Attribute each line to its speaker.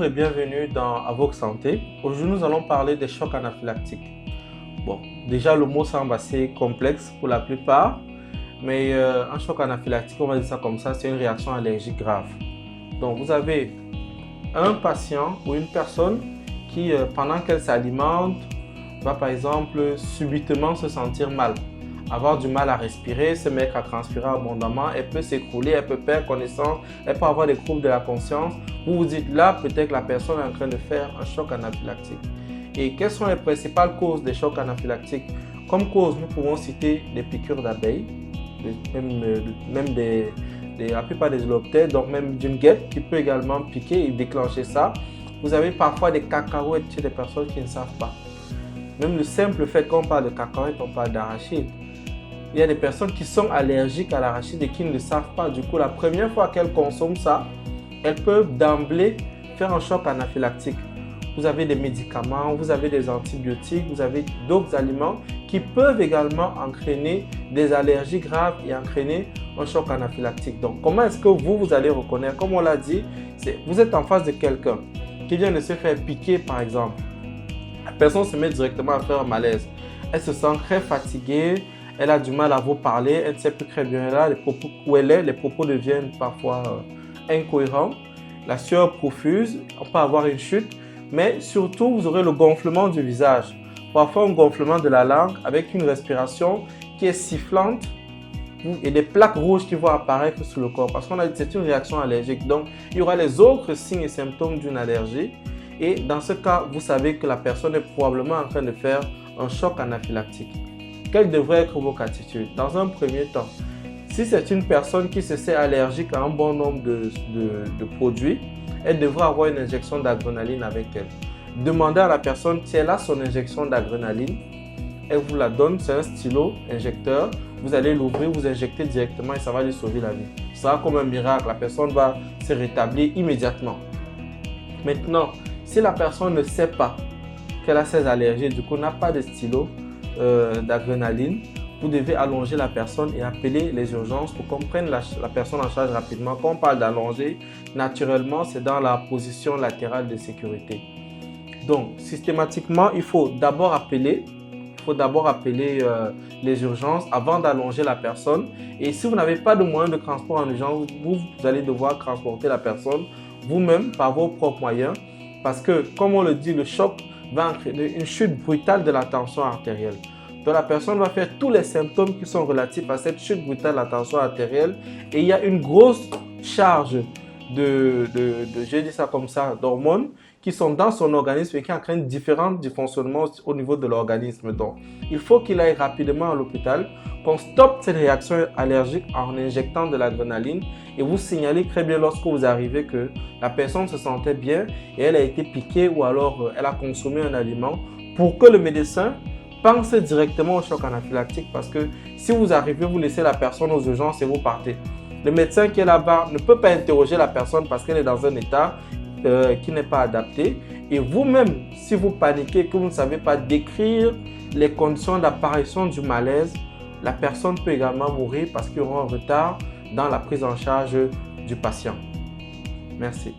Speaker 1: et bienvenue dans Avoc Santé. Aujourd'hui, nous allons parler des chocs anaphylactiques. Bon, déjà le mot semble assez complexe pour la plupart, mais un choc anaphylactique, on va dire ça comme ça, c'est une réaction allergique grave. Donc, vous avez un patient ou une personne qui, pendant qu'elle s'alimente, va par exemple subitement se sentir mal, avoir du mal à respirer, se mettre à transpirer abondamment, elle peut s'écrouler, elle peut perdre connaissance, elle peut avoir des troubles de la conscience. Vous vous dites là, peut-être que la personne est en train de faire un choc anaphylactique. Et quelles sont les principales causes des chocs anaphylactiques? Comme cause, nous pouvons citer des piqûres d'abeilles, même la plupart des zooploptères, donc même d'une guêpe qui peut également piquer et déclencher ça. Vous avez parfois des cacahuètes chez des personnes qui ne savent pas. Même le simple fait qu'on parle de cacahuètes, on parle d'arachide. Il y a des personnes qui sont allergiques à l'arachide et qui ne le savent pas. Du coup, la première fois qu'elles consomment ça, elles peuvent d'emblée faire un choc anaphylactique. Vous avez des médicaments, vous avez des antibiotiques, vous avez d'autres aliments qui peuvent également entraîner des allergies graves et entraîner un choc anaphylactique. Donc, comment est-ce que vous allez reconnaître? Comme on l'a dit, vous êtes en face de quelqu'un qui vient de se faire piquer, par exemple. La personne se met directement à faire un malaise. Elle se sent très fatiguée, elle a du mal à vous parler, elle ne sait plus très bien là, les propos deviennent parfois incohérents, la sueur profuse, on peut avoir une chute, mais surtout vous aurez le gonflement du visage, parfois un gonflement de la langue avec une respiration qui est sifflante et des plaques rouges qui vont apparaître sur le corps parce qu'on a dit que c'est une réaction allergique. Donc il y aura les autres signes et symptômes d'une allergie et dans ce cas, vous savez que la personne est probablement en train de faire un choc anaphylactique. Quelle devrait être vos attitudes? Dans un premier temps, si c'est une personne qui se sait allergique à un bon nombre de produits, elle devrait avoir une injection d'adrénaline avec elle. Demandez à la personne si elle a son injection d'adrénaline. Elle vous la donne, c'est un stylo injecteur. Vous allez l'ouvrir, vous injectez directement et ça va lui sauver la vie. Ça sera comme un miracle, la personne va se rétablir immédiatement. Maintenant, si la personne ne sait pas qu'elle a ses allergies, du coup n'a pas de stylo d'adrénaline, vous devez allonger la personne et appeler les urgences pour qu'on prenne la personne en charge rapidement. Quand on parle d'allonger, naturellement, c'est dans la position latérale de sécurité. Donc, systématiquement, il faut d'abord appeler les urgences avant d'allonger la personne. Et si vous n'avez pas de moyen de transport en urgence, vous allez devoir transporter la personne vous-même par vos propres moyens. Parce que, comme on le dit, le choc va entraîner une chute brutale de la tension artérielle. Donc la personne va faire tous les symptômes qui sont relatifs à cette chute brutale de la tension artérielle et il y a une grosse charge je dis ça comme ça, d'hormones qui sont dans son organisme et qui entraînent différents dysfonctionnements au niveau de l'organisme. Donc il faut qu'il aille rapidement à l'hôpital, qu'on stoppe cette réaction allergique en injectant de l'adrénaline et vous signalez très bien lorsque vous arrivez que la personne se sentait bien et elle a été piquée ou alors elle a consommé un aliment pour que le médecin pense directement au choc anaphylactique parce que si vous arrivez, vous laissez la personne aux urgences et vous partez. Le médecin qui est là-bas ne peut pas interroger la personne parce qu'elle est dans un état qui n'est pas adapté. Et vous-même, si vous paniquez, que vous ne savez pas décrire les conditions d'apparition du malaise, la personne peut également mourir parce qu'il y aura un retard dans la prise en charge du patient. Merci.